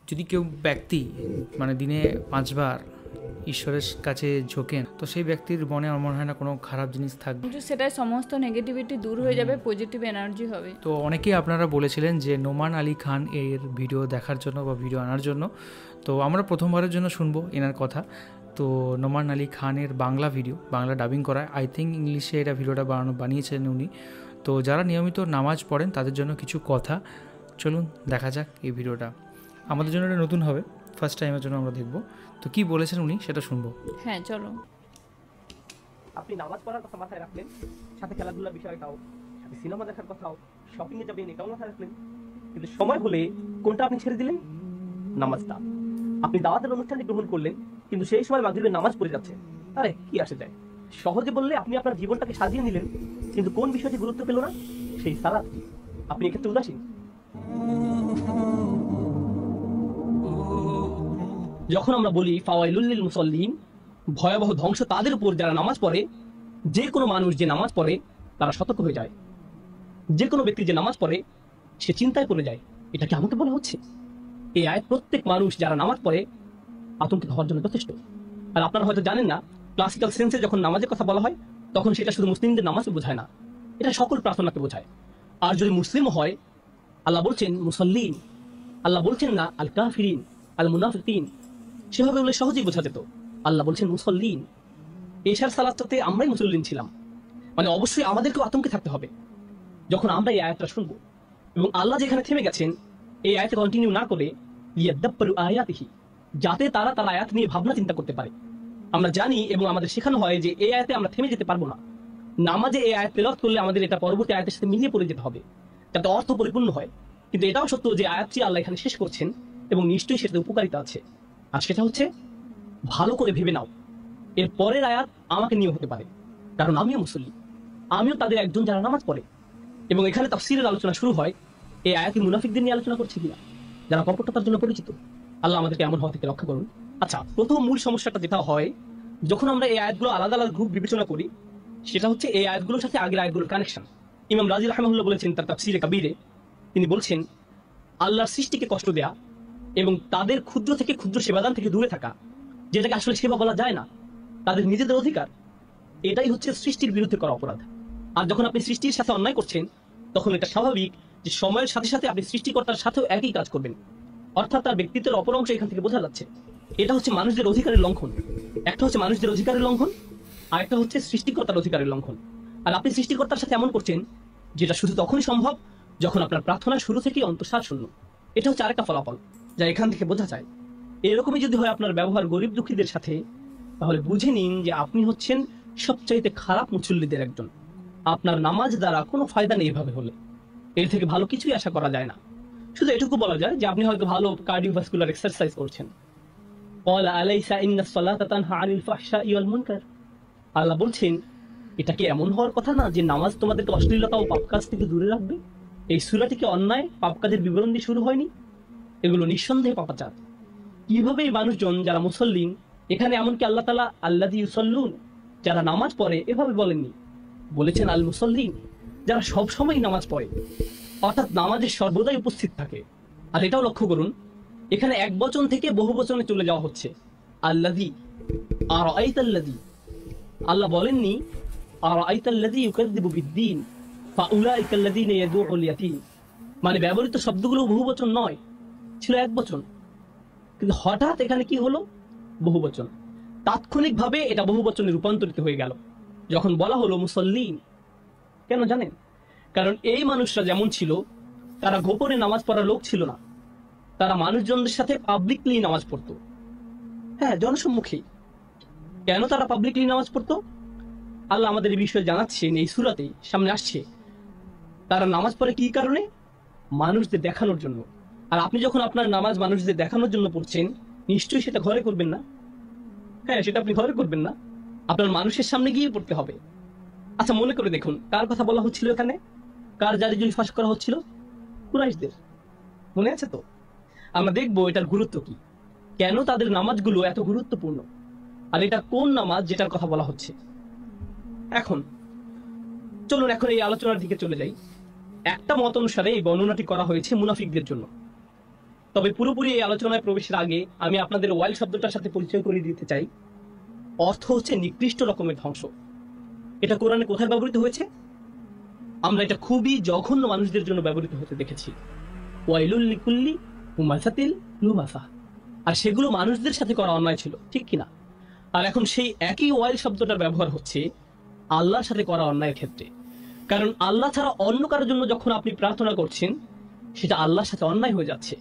যদি কেউ ব্যক্তি মানে দিনে 5 বার ঈশ্বরের কাছে ঝোঁকেন, তো সেই ব্যক্তির মনে আমার মনে হয় না কোনো খারাপ জিনিস থাকবে, কিন্তু সেটাই সমস্ত নেগেটিভিটি দূর হয়ে যাবে, পজিটিভ এনার্জি হবে। তো অনেকেই আপনারা বলেছিলেন যে নোমান আলী খান এর ভিডিও দেখার জন্য বা ভিডিও আনার জন্য, তো আমরা প্রথমবারের জন্য শুনবো এনার কথা। তো নোমান আলী খানের বাংলা ভিডিও, বাংলা ডাবিং করা, আই থিঙ্ক ইংলিশে এটা ভিডিওটা বানিয়েছেন উনি। তো যারা নিয়মিত নামাজ পড়েন তাদের জন্য কিছু কথা, চলুন দেখা যাক এই ভিডিওটা। আমাদের জন্য এটা নতুন হবে, ফার্স্ট টাইমের জন্য আমরা দেখব। তো কি বলেছেন উনি সেটা শুনবো। হ্যাঁ চলো। আপনি নামাজ পড়ার কথা মাথায় রাখলেন, সাথে খেলাধুলার বিষয়টাও, সাথে সিনেমা দেখার কথাও, শপিং এ যাবেন এটাও মাথায় রাখলেন, কিন্তু সময় হলে কোনটা আপনি ছেড়ে দিলেন? নামাজটা। আপনি দাওয়াতের অনুষ্ঠানে গ্রহণ করলেন, কিন্তু সেই সময় মাগরিবের নামাজ পড়ে যাচ্ছে। আরে কি আসে যায়, সহজে বললে আপনি আপনার জীবনটাকে সাজিয়ে নিলেন, কিন্তু কোন বিষয়টি গুরুত্ব পেল না? সেই সালাত। আপনি এক্ষেত্রে উদাসীন। যখন আমরা বলি ফাওয়াইলুল লিল মুসাল্লিন, ভয়াবহ ধ্বংস তাদের উপর যারা নামাজ পড়ে, যে কোনো মানুষ যে নামাজ পড়ে তারা সতর্ক হয়ে যায়। যে কোনো ব্যক্তি যে নামাজ পড়ে সে চিন্তায় পড়ে যায়, এটা কি আমাকে বলা হচ্ছে? এই আয়াত প্রত্যেক মানুষ যারা নামাজ পড়ে আতঙ্কিত হওয়ার জন্য যথেষ্ট। আর আপনারা হয়তো জানেন না, ক্লাসিক্যাল সেন্সে যখন নামাজের কথা বলা হয় তখন সেটা শুধু মুসলিমদের নামাজকে বোঝায় না, এটা সকল প্রার্থনাকে বোঝায়। আর যদি মুসলিমও হয়, আল্লাহ বলছেন মুসাল্লিন, আল্লাহ বলছেন না আল কাফিরিন আল মুনাফিকিন, সেভাবে বলে সহজেই বোঝা যেত। আল্লাহ বলছেন মুসল্লিন। এশার সালাতটাতে আমরাই মুসল্লিন ছিলাম, মানে অবশ্যই আমাদেরকেও আতঙ্কে থাকতে হবে যখন আমরা এই আয়াতটা শুনবো। এবং আল্লাহ যেখানে থেমে গেছেন এই আয়াতে কন্টিনিউ না করে লিয়াদাব্বারু আয়াতিহি, যাতে তারা তার আয়াত নিয়ে ভাবনা চিন্তা করতে পারে। আমরা জানি এবং আমাদের শেখানো হয় যে এই আয়াতে আমরা থেমে যেতে পারবো না। নামাজে এই আয়াত তেলাওয়াত করলে আমাদের এটা পরবর্তী আয়াতের সাথে মিলিয়ে পড়ে যেতে হবে যাতে অর্থ পরিপূর্ণ হয়। কিন্তু এটাও সত্য যে আয়াতটি আল্লাহ এখানে শেষ করছেন এবং নিশ্চয়ই সেটাতে উপকারিতা আছে। আর সেটা হচ্ছে, ভালো করে ভেবে নাও এর পরের আয়াত আমাকে নিয়ে হতে পারে, কারণ আমিও মুসল্লি, আমিও তাদের একজন যারা নামাজ পড়ে। এবং এখানে তাফসীরের আলোচনা শুরু হয় এই আয়াতটি মুনাফিকদের নিয়ে আলোচনা করছে কিনা, যারা কপটতার জন্য পরিচিত। আল্লাহ আমাদেরকে এমন হওয়া থেকে রক্ষা করুন। আচ্ছা, প্রথম মূল সমস্যাটা যেটা হয় যখন আমরা এই আয়াতগুলো আলাদা আলাদা গ্রুপ বিবেচনা করি, সেটা হচ্ছে এই আয়াতগুলোর সাথে আগের আয়াতগুলোর কানেকশন। ইমাম রাজি রাহমাহুল্লাহ বলেছেন তার তাফসীরে কাবীরে, তিনি বলছেন আল্লাহর সৃষ্টিকে কষ্ট দেয়া এবং তাদের ক্ষুদ্র থেকে ক্ষুদ্র সেবাদান থেকে দূরে থাকা, যেটাকে আসলে সেবা বলা যায় না, তাদের নিজেদের অধিকার, এটাই হচ্ছে সৃষ্টির বিরুদ্ধে করা অপরাধ। আর যখন আপনি সৃষ্টির সাথে অন্যায় করছেন তখন এটা স্বাভাবিক যে সময়ের সাথে সাথে আপনি সৃষ্টিকর্তার সাথেও একই কাজ করবেন, অর্থাৎ তার ব্যক্তিত্বের অপর অংশ এখান থেকে বোঝা যাচ্ছে। এটা হচ্ছে মানুষদের অধিকারের লঙ্ঘন। একটা হচ্ছে মানুষদের অধিকারের লঙ্ঘন, আর একটা হচ্ছে সৃষ্টিকর্তার অধিকারের লঙ্ঘন। আর আপনি সৃষ্টিকর্তার সাথে এমন করছেন যেটা শুধু তখনই সম্ভব যখন আপনার প্রার্থনা শুরু থেকেই অন্তঃসার শূন্য। এটা হচ্ছে আরেকটা ফলাফল যা এখান থেকে বোঝা যায়। এরকমই যদি হয় আপনার ব্যবহার গরিব দুঃখীদের সাথে, তাহলে বুঝে নিন যে আপনি হচ্ছেন সবচাইতে খারাপ মুসল্লিদের একজন। আপনার নামাজ দ্বারা কোনো ফায়দা নেই এভাবে হলে, এর থেকে ভালো কিছুই আশা করা যায় না। শুধু এটুকু বলা যায় যে আপনি হয়তো ভালো কার্ডিওভাস্কুলার এক্সারসাইজ করছেন। আল্লাহ বলছেন এটা কি এমন হওয়ার কথা না যে নামাজ তোমাদেরকে অশ্লীলতা ও পাপ কাজ থেকে দূরে রাখবে? এই সূরাটি কি অন্যায় পাপ কাজের বিবরণ দিয়ে শুরু হয়নি? এগুলো নিঃসন্দেহে পাপাচার। কিভাবে এই মানুষজন যারা মুসল্লিন, এখানে এমনকি আল্লাহ তাআলা আল্লাযী ইউসাল্লুন, যারা নামাজ পড়ে এভাবে বলেননি, বলেছেন আল মুসাল্লিন, যারা সব সময় নামাজ পড়ে, অর্থাৎ নামাজে সর্বদাই উপস্থিত থাকে। আর এটাও লক্ষ্য করুন, এখানে এক বচন থেকে বহু বচনে চলে যাওয়া হচ্ছে। আল্লাযী, আরাআইতাল্লাযী, আল্লাহ বলেননি আরাআইতাল্লাযী ইউকাযযিবু বিদ্দীন ফাউলাইকাল্লাযীনা ইয়াদউল ইয়াতীম, মানে ব্যবহৃত শব্দগুলো বহু বচন নয়, ছিল এক বচন। কিন্তু হঠাৎ এখানে কি হলো? বহু বচন। তাৎক্ষণিকভাবে এটা বহু বচনে রূপান্তরিত হয়ে গেল যখন বলা হলো মুসল্লিন। কেন জানেন? কারণ এই মানুষরা যেমন ছিল, তারা গোপনে নামাজ পড়ার লোক ছিল না, তারা মানুষজনদের সাথে পাবলিকলি নামাজ পড়তো। হ্যাঁ, জনসম্মুখে। কেন তারা পাবলিকলি নামাজ পড়তো? আল্লাহ আমাদের এই বিষয়ে জানাচ্ছেন এই সূরাতে, সামনে আসছে। তারা নামাজ পড়ে কি কারণে? মানুষদের দেখানোর জন্য। আর আপনি যখন আপনার নামাজ মানুষদের দেখানোর জন্য পড়ছেন, নিশ্চয়ই সেটা ঘরে করবেন না। হ্যাঁ, সেটা আপনি ঘরে করবেন না, আপনার মানুষের সামনে গিয়ে পড়তে হবে। আচ্ছা, মনে করে দেখুন কার কথা বলা হচ্ছিল এখানে, কার জারিজুল ফাঁস করা হচ্ছিল? কুরাইশদের। মনে আছে তো? আমরা দেখবো এটার গুরুত্ব কি, কেন তাদের নামাজগুলো এত গুরুত্বপূর্ণ, আর এটা কোন নামাজ যেটার কথা বলা হচ্ছে। এখন চলুন এখন এই আলোচনার দিকে চলে যাই। একটা মত অনুসারে এই বর্ণনাটি করা হয়েছে মুনাফিকদের জন্য। তবে পুরোপুরি এই আলোচনায় প্রবেশের আগে আমি আপনাদের ওয়াইল শব্দটার সাথে পরিচয় করিয়ে দিতে চাই। অর্থ হচ্ছে নিকৃষ্ট রকমের ধ্বংস। এটা কোরআনে কোথায় ব্যবহৃত হয়েছে? আমরা এটা খুবই জঘন্য মানুষদের জন্য ব্যবহৃত হতে দেখেছি। ওয়াইলুল লিকুল্লি হুমাসাতিল লুমাসা। আর সেগুলো মানুষদের সাথে করা অন্যায় ছিল, ঠিক কিনা? আর এখন সেই একই ওয়াইল শব্দটার ব্যবহার হচ্ছে আল্লাহর সাথে করা অন্যায়ের ক্ষেত্রে। কারণ আল্লাহ ছাড়া অন্য কারোর জন্য যখন আপনি প্রার্থনা করছেন, সেটা আল্লাহর সাথে অন্যায় হয়ে যাচ্ছে।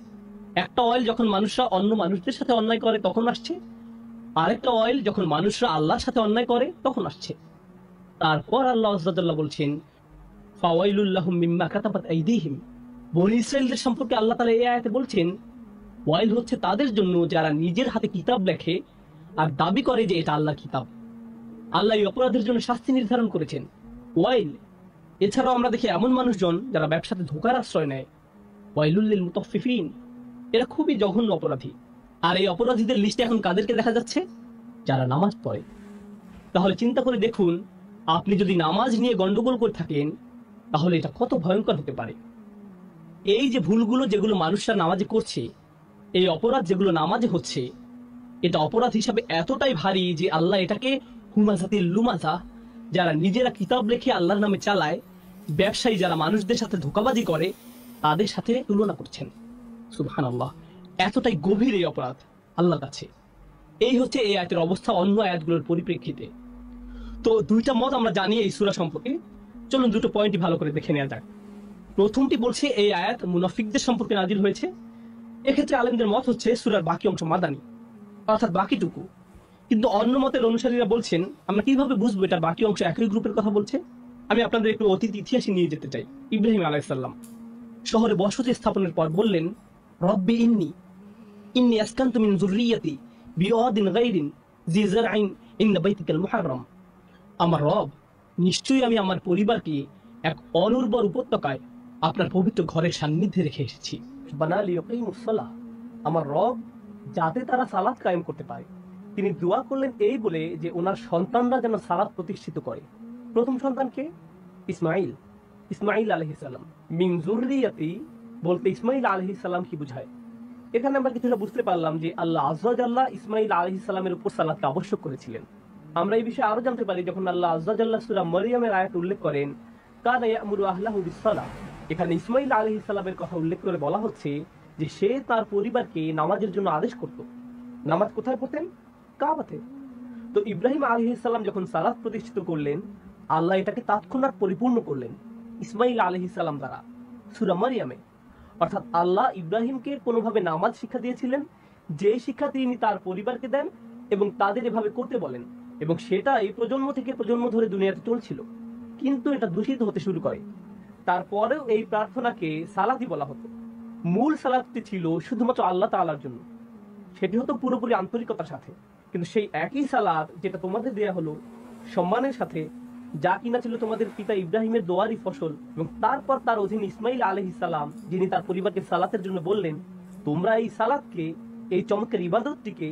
একটা ওয়াইল যখন মানুষরা অন্য মানুষদের সাথে অন্যায় করে তখন আসছে, আরেকটা ওয়াইল যখন মানুষরা আল্লাহর সাথে অন্যায় করে তখন আসছে। তারপর আল্লাহ আযza বলছেন, ফাওয়াইলুল লাহুম মিম্মা কাতাবাত আইদিহিম। বনী ইসরাইলদের সম্পর্কে আল্লাহ তাআলা এই আয়াতে বলছেন, ওয়াইল হচ্ছে তাদের জন্য যারা নিজের হাতে কিতাব লেখে আর দাবি করে যে এটা আল্লাহর কিতাব। আল্লাহ এই অপরাধের জন্য শাস্তি নির্ধারণ করেছেন, ওয়াইল। এছাড়াও আমরা দেখি এমন মানুষজন যারা ব্যবসাতে ধোঁকার আশ্রয় নেয়, ওয়াইলুল লিল মুতাফফিফিন। এরা খুবই জঘন্য অপরাধী। আর এই অপরাধীদের লিস্টে এখন কাদেরকে দেখা যাচ্ছে? যারা নামাজ পড়ে। তাহলে চিন্তা করে দেখুন, আপনি যদি নামাজ নিয়ে গন্ডগোল করে থাকেন তাহলে এটা কত ভয়ঙ্কর হতে পারে। এই যে ভুলগুলো যেগুলো মানুষরা নামাজে করছে, এই অপরাধ যেগুলো নামাজে হচ্ছে, এটা অপরাধ হিসাবে এতটাই ভারী যে আল্লাহ এটাকে হুমাজাতিল লুমাজা, যারা নিজেরা কিতাব লেখে আল্লাহর নামে চালায়, ব্যবসায়ী যারা মানুষদের সাথে ধোঁকাবাজি করে, তাদের সাথে তুলনা করছেন। সুবহানাল্লাহ, এতটাই গভীর এই অপরাধ আল্লাহর কাছে। এই হচ্ছে এই আয়াতের অবস্থা অন্য আয়াতগুলোর পরিপ্রেক্ষিতে। তো দুইটা মত আমরা জানি এই সূরা সম্পর্কে। চলুন দুটো পয়েন্টই ভালো করে দেখে নেওয়া যাক। প্রথমটি বলছে এই আয়াত মুনাফিকদের সম্পর্কে নাজিল হয়েছে। এক্ষেত্রে আলেমদের মত হচ্ছে সূরার বাকি অংশ মাদানী, অর্থাৎ বাকিটুকু। কিন্তু অন্য মতের অনুসারীরা বলছেন, আমরা কিভাবে বুঝবো এটা বাকি অংশ একই গ্রুপের কথা বলছে? আমি আপনাদের একটু অতীত ইতিহাসে নিয়ে যেতে চাই। ইব্রাহিম আলাইহিস সালাম শহরে বসতি স্থাপনের পর বললেন, রব্বি ইন্নি আসকানতু মিন যুররিয়াতি বিওয়াদিন গায়রিন জি যারইন ইনদা বাইতিকাল মুহাররম। আমার রব, নিশ্চয়ই আমি আমার পরিবারকে এক অনুর্বর উপত্যকায় আপনার পবিত্র ঘরের সান্নিধ্যে রেখে এসেছি। বানালি ইয়াকিমুস সালাহ, আমার রব যাতে তারা সালাত কায়েম করতে পারে। তিনি দোয়া করলেন এই বলে যে ওনার সন্তানরা যেন সালাত প্রতিষ্ঠিত করে। প্রথম সন্তানকে ইসমাইল আলাইহিস সালাম। মিন যুররিয়াতি বলতে ইসমাইল আলাইহিস সালাম কি বোঝায়? এখানে আমরা কিছুটা বুঝতে পারলাম যে আল্লাহ আযza জাল্লা ইসমাইল আলাইহিস সালামের উপর সালাতকে আবশ্যক করেছিলেন। আমরা এই বিষয়ে আরো জানতে পারি যখন আল্লাহ আযza জাল্লা সূরা মারইয়ামের আয়াত উল্লেখ করেন, কানা ইয়ামুরু আহলাহু বিস-সালাহ। এখানে ইসমাইল আলাইহিস সালামের কথা উল্লেখ করে বলা হচ্ছে যে সে তার পরিবারকে নামাজের জন্য আদেশ করত। নামাজ কোথায় পড়তেন? কাবাতে। তো ইব্রাহিম আলাইহিস সালাম যখন সালাত প্রতিষ্ঠিত করলেন, আল্লাহ এটাকে তৎক্ষণাৎ পরিপূর্ণ করলেন ইসমাইল আলাইহিস সালাম দ্বারা সূরা মারইয়ামে। অর্থাৎ আল্লাহ ইব্রাহিমকে কোনোভাবে নামাজ শিক্ষা দিয়েছিলেন, যে শিক্ষা তিনি তার পরিবারকে দেন এবং তাদের এভাবে করতে বলেন, এবং সেটা এই প্রজন্ম থেকে প্রজন্ম ধরে দুনিয়াতে চলছিল। কিন্তু এটা দূষিত হতে শুরু করে। তারপরেও এই প্রার্থনাকে সালাতই বলা হতো। মূল সালাতটি ছিল শুধুমাত্র আল্লাহ তাআলার জন্য, সেটি হতো পুরোপুরি আন্তরিকতার সাথে। কিন্তু সেই একই সালাত যেটা তোমাদের দেয়া হলো সম্মানের সাথে, যা কিনা ছিল তোমাদের পিতা ইব্রাহিমের দোয়ারই ফসল, এবং তারপর তার অধীন ইসমাইল আলাইহিস সালাম, যিনি তার পরিবারকে সালাতের জন্য বললেন, তোমরা এই সালাতকে, এই চমৎকার ইবাদতটিকে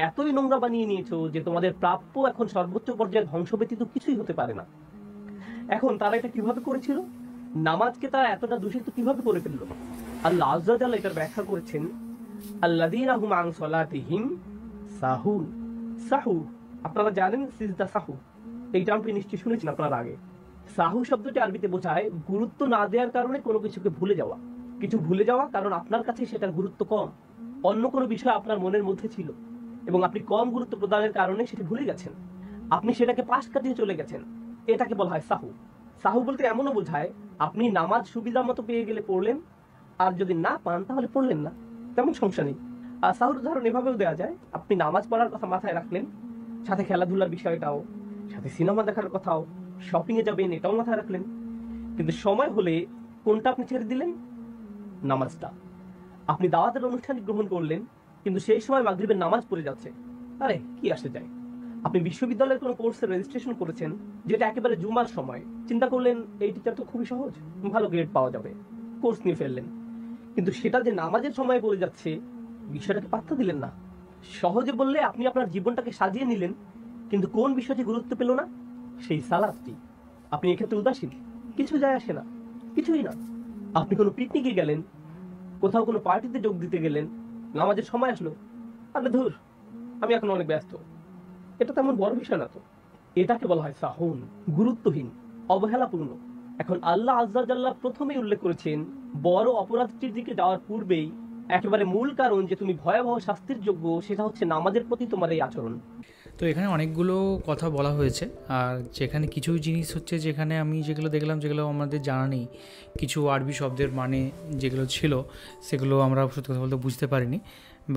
এতই নোংরা বানিয়ে নিয়েছো যে তোমাদের প্রাপ্য এখন সর্বোচ্চ পর্যায়ে ধ্বংস ব্যতীত কিছুই হতে পারে না। এখন তারা এটা কিভাবে করেছিল? নামাজকে তারা এতটা দূষিত কিভাবে করে ফেললো? আল্লাহ আযza জাল্লা এটার ব্যাখ্যা করেছেন, আল্লাযীনা হুম আন সালাতিহিম সাহুন। সাহু আপনারা জানেন, সিজদা সাহু এই টার্মটি নিশ্চয়ই শুনেছেন আপনারা আগে। সাহু শব্দটি আরবিতে বোঝায় গুরুত্ব না দেওয়ার কারণে কোনো কিছুকে ভুলে যাওয়া। কিছু ভুলে যাওয়া কারণ আপনার কাছে সেটার গুরুত্ব কম, অন্য কোনো বিষয় আপনার মনের মধ্যে ছিল এবং আপনি কম গুরুত্ব প্রদানের কারণে সেটা ভুলে গেছেন, আপনি সেটাকে পাশ কাটিয়ে চলে গেছেন। এটাকে বলা হয় সাহু। সাহু বলতে এমনও বোঝায় আপনি নামাজ সুবিধা মতো পেয়ে গেলে পড়লেন, আর যদি না পান তাহলে পড়লেন না, তেমন সমস্যা নেই। আর সাহুর উদাহরণ এভাবেও দেওয়া যায়, আপনি নামাজ পড়ার কথা মাথায় রাখলেন, সাথে খেলাধুলার বিষয়টাও, সাথে সিনেমা দেখার কথাও, শপিং এ যাবেন এটাও মাথায় রাখলেন, কিন্তু সময় হলে কোনটা আপনি ছেড়ে দিলেন? নামাজটা। আপনি দাওয়াতের অনুষ্ঠান গ্রহণ করলেন, কিন্তু সেই সময় মাগরিবের নামাজ পড়ে যাচ্ছে, আরে কি আসে যায়। আপনি বিশ্ববিদ্যালয়ের কোনো কোর্সে রেজিস্ট্রেশন করেছেন যেটা একেবারে জুমার সময়, চিন্তা করলেন এই টিচার তো খুবই সহজ, ভালো গ্রেড পাওয়া যাবে, কোর্স নিয়ে ফেললেন, কিন্তু সেটা যে নামাজের সময় পড়ে যাচ্ছে বিষয়টাকে পাত্তা দিলেন না। সহজে বললে আপনি আপনার জীবনটাকে সাজিয়ে নিলেন, কিন্তু কোন বিষয়টি গুরুত্ব পেল না? সেই সালাতটি। আপনি এক্ষেত্রে উদাসীন, কিছু যায় আসে না, কিছুই না। আপনি কোনো পিকনিকে গেলেন, কোথাও কোনো পার্টিতে যোগ দিতে গেলেন, নামাজের সময় আসলো, আপনি ধুর, আমি এখন অনেক ব্যস্ত। এটা তেমন বড় বিষয় না তো। এটাকে বলা হয় সাহুন, গুরুত্বহীন, অবহেলাপূর্ণ। এখন আল্লাহ আজ্জা জাল্লাহ প্রথমেই উল্লেখ করেছেন বড় অপরাধটির দিকে যাওয়ার পূর্বেই একেবারে মূল কারণ যে তুমি ভয়াবহ শাস্তির যোগ্য, সেটা হচ্ছে নামাজের প্রতি তোমার এই আচরণ। তো এখানে অনেকগুলো কথা বলা হয়েছে, আর যেখানে কিছু জিনিস হচ্ছে যেখানে আমি যেগুলো দেখলাম যেগুলো আমাদের জানা নেই, কিছু আরবি শব্দের মানে যেগুলো ছিল সেগুলো আমরা সত্যি কথা বলতে বুঝতে পারিনি।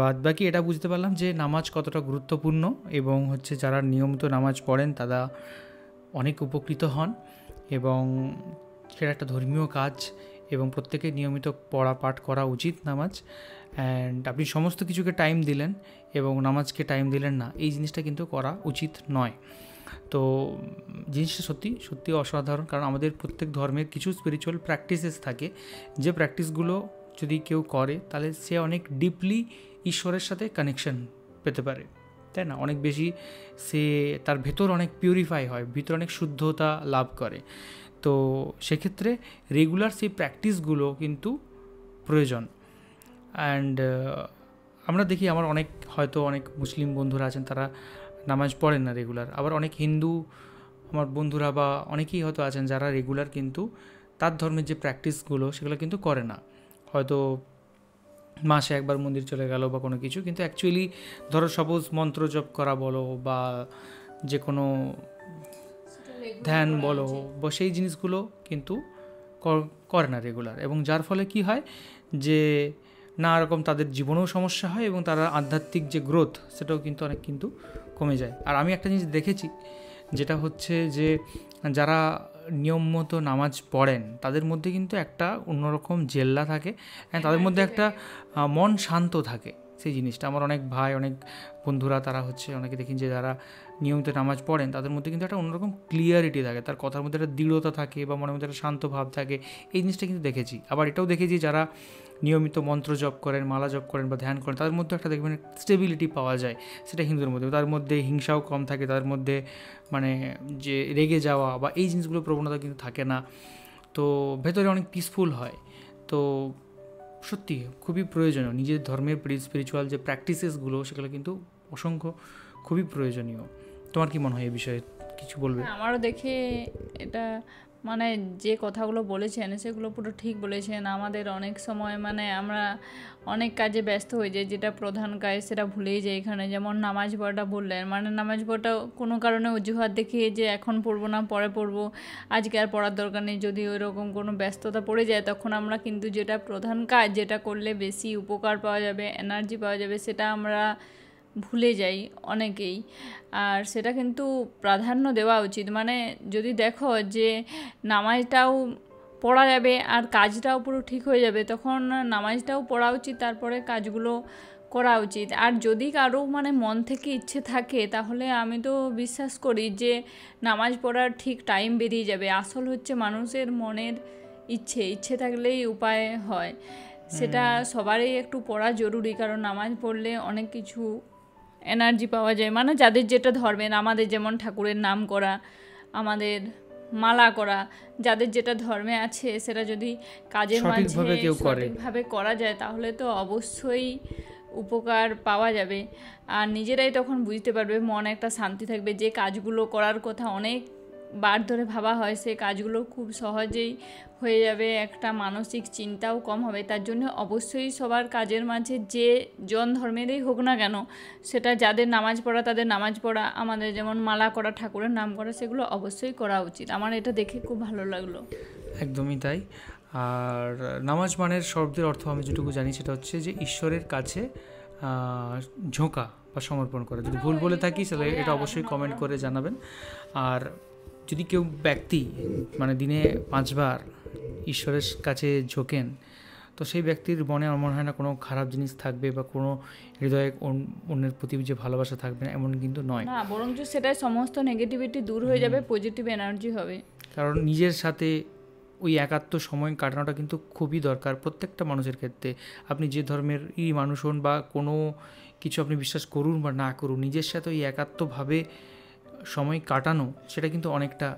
বাদ বাকি এটা বুঝতে পারলাম যে নামাজ কতটা গুরুত্বপূর্ণ, এবং হচ্ছে যারা নিয়মিত নামাজ পড়েন তারা অনেক উপকৃত হন, এবং সেটা একটা ধর্মীয় কাজ, এবং প্রত্যেকের নিয়মিত পড়া পাঠ করা উচিত নামাজ। অ্যান্ড আপনি সমস্ত কিছুকে টাইম দিলেন এবং নামাজকে টাইম দিলেন না, এই জিনিসটা কিন্তু করা উচিত নয়। তো জিনিসটা সত্যি সত্যি অসাধারণ, কারণ আমাদের প্রত্যেক ধর্মের কিছু স্পিরিচুয়াল প্র্যাকটিসেস থাকে, যে প্র্যাকটিসগুলো যদি কেউ করে তাহলে সে অনেক ডিপলি ঈশ্বরের সাথে কানেকশন পেতে পারে, তাই না? অনেক বেশি সে তার ভেতর অনেক পিউরিফাই হয়, ভিতর অনেক শুদ্ধতা লাভ করে। তো সেক্ষেত্রে রেগুলার সেই প্র্যাকটিসগুলো কিন্তু প্রয়োজন। অ্যান্ড আমরা দেখি আমার হয়তো অনেক মুসলিম বন্ধুরা আছেন তারা নামাজ পড়েন না রেগুলার, আবার অনেক হিন্দু আমার বন্ধুরা বা অনেকেই হয়তো আছেন যারা রেগুলার কিন্তু তার ধর্মের যে প্র্যাকটিসগুলো সেগুলো কিন্তু করে না, হয়তো মাসে একবার মন্দির চলে গেল বা কোনো কিছু, কিন্তু অ্যাকচুয়ালি ধরো সাপোজ মন্ত্র জপ করা বলো বা যে কোনো ধ্যান বলো বা সেই জিনিসগুলো কিন্তু করে না রেগুলার, এবং যার ফলে কি হয় যে নানা রকম তাদের জীবনেও সমস্যা হয় এবং তারা আধ্যাত্মিক যে গ্রোথ সেটাও কিন্তু অনেক কিন্তু কমে যায়। আর আমি একটা জিনিস দেখেছি যেটা হচ্ছে যে যারা নিয়ম মতো নামাজ পড়েন তাদের মধ্যে কিন্তু একটা অন্যরকম জেল্লা থাকে, তাদের মধ্যে একটা মন শান্ত থাকে। সেই জিনিসটা আমার অনেক ভাই অনেক বন্ধুরা তারা হচ্ছে অনেকে দেখি যে যারা নিয়মিত নামাজ পড়েন তাদের মধ্যে কিন্তু একটা অন্যরকম ক্লিয়ারিটি থাকে, তার কথার মধ্যে একটা দৃঢ়তা থাকে বা মনের মধ্যে একটা শান্ত ভাব থাকে, এই জিনিসটা কিন্তু দেখেছি। আবার এটাও দেখেছি যারা নিয়মিত মন্ত্র জপ করেন, মালা জপ করেন বা ধ্যান করেন তাদের মধ্যে একটা দেখবেন স্টেবিলিটি পাওয়া যায়, সেটা হিন্দুদের মধ্যে। তার মধ্যে হিংসাও কম থাকে, তাদের মধ্যে মানে যে রেগে যাওয়া বা এই জিনিসগুলো প্রবণতা কিন্তু থাকে না, তো ভেতরে অনেক পিসফুল হয়। তো সত্যি খুবই প্রয়োজনীয় নিজের ধর্মের স্পিরিচুয়াল যে প্র্যাকটিসেসগুলো সেগুলো কিন্তু অসংখ্য খুবই প্রয়োজনীয়। তোমার কি মনে হয় এই বিষয়ে কিছু বলবে? আমারও দেখে এটা মানে যে কথাগুলো বলেছেন সেগুলো পুরো ঠিক বলেছেন। আমাদের অনেক সময় মানে আমরা অনেক কাজে ব্যস্ত হয়ে যাই, যেটা প্রধান কাজ সেটা ভুলেই যাই। এখানে যেমন নামাজ পড়াটা বললেন, মানে নামাজ পড়াটা কোনো কারণে অজুহাত দেখিয়ে যে এখন পড়বো না পরে পড়বো, আজকে আর পড়ার দরকার নেই, যদি ওই রকম কোনো ব্যস্ততা পড়ে যায় তখন আমরা কিন্তু যেটা প্রধান কাজ, যেটা করলে বেশি উপকার পাওয়া যাবে, এনার্জি পাওয়া যাবে, সেটা আমরা ভুলে যাই অনেকেই। আর সেটা কিন্তু প্রাধান্য দেওয়া উচিত। মানে যদি দেখো যে নামাজটাও পড়া যাবে আর কাজটাও পুরো ঠিক হয়ে যাবে, তখন নামাজটাও পড়া উচিত, তারপরে কাজগুলো করা উচিত। আর যদি কারো মানে মন থেকে ইচ্ছে থাকে তাহলে আমি তো বিশ্বাস করি যে নামাজ পড়ার ঠিক টাইম বেরিয়ে যাবে। আসল হচ্ছে মানুষের মনের ইচ্ছে থাকলেই উপায় হয়। সেটা সবারই একটু পড়া জরুরি, কারণ নামাজ পড়লে অনেক কিছু এনার্জি পাওয়া যায়। মানে যাদের যেটা ধর্মের, আমাদের যেমন ঠাকুরের নাম করা, আমাদের মালা করা, যাদের যেটা ধর্মে আছে সেটা যদি কাজের মাঝে সঠিকভাবে করা যায় তাহলে তো অবশ্যই উপকার পাওয়া যাবে। আর নিজেরাই তখন বুঝতে পারবে, মনে একটা শান্তি থাকবে, যে কাজগুলো করার কথা অনেক বার ধরে ভাবা হয় সে কাজগুলো খুব সহজেই হয়ে যাবে, একটা মানসিক চিন্তাও কম হবে। তার জন্য অবশ্যই সবার কাজের মাঝে যে জন ধর্মেরই হোক না কেন, সেটা যাদের নামাজ পড়া তাদের নামাজ পড়া, আমাদের যেমন মালা করা, ঠাকুরের নাম করা, সেগুলো অবশ্যই করা উচিত। আমার এটা দেখে খুব ভালো লাগলো। একদমই তাই। আর নামাজ মানের শব্দের অর্থ আমি যেটুকু জানি সেটা হচ্ছে যে ঈশ্বরের কাছে ঝোঁকা বা সমর্পণ করা। যদি ভুল বলে থাকি তাহলে এটা অবশ্যই কমেন্ট করে জানাবেন। আর যদি কেউ ব্যক্তি মানে দিনে 5 বার ঈশ্বরের কাছে ঝোঁকেন, তো সেই ব্যক্তির মনে আমার মনে হয় না কোনো খারাপ জিনিস থাকবে বা কোনো হৃদয়ে অন্যের প্রতি যে ভালোবাসা থাকবে না, এমন কিন্তু নয়। না, বরঞ্চ সেটাই সমস্ত নেগেটিভিটি দূর হয়ে যাবে, পজিটিভ এনার্জি হবে। কারণ নিজের সাথে ওই একাত্ম সময় কাটানোটা কিন্তু খুবই দরকার প্রত্যেকটা মানুষের ক্ষেত্রে। আপনি যে ধর্মেরই মানুষ হন বা কোনো কিছু আপনি বিশ্বাস করুন বা না করুন, নিজের সাথে ওই একাত্মভাবে সময় কাটানো সেটা কিন্তু অনেকটা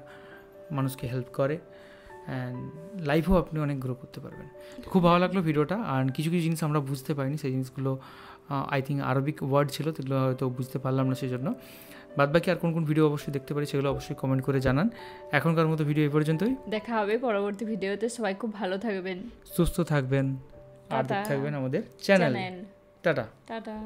মানুষকে হেল্প করে। অ্যান্ড লাইফেও আপনি অনেক গ্রো করতে পারবেন। খুব ভালো লাগলো ভিডিওটা। আর কিছু কিছু জিনিস আমরা বুঝতে পারিনি, সেই জিনিসগুলো আই থিঙ্ক আরবিক ওয়ার্ড ছিল, সেগুলো হয়তো বুঝতে পারলাম না, সেই জন্য। বাদবাকি আর কোন কোন ভিডিও অবশ্যই দেখতে পারি সেগুলো অবশ্যই কমেন্ট করে জানান। এখনকার মতো ভিডিও এই পর্যন্তই। দেখা হবে পরবর্তী ভিডিওতে। সবাই খুব ভালো থাকবেন, সুস্থ থাকবেন আর টাটা। দেখতে থাকবেন আমাদের চ্যানেল। টাটা। টাটা।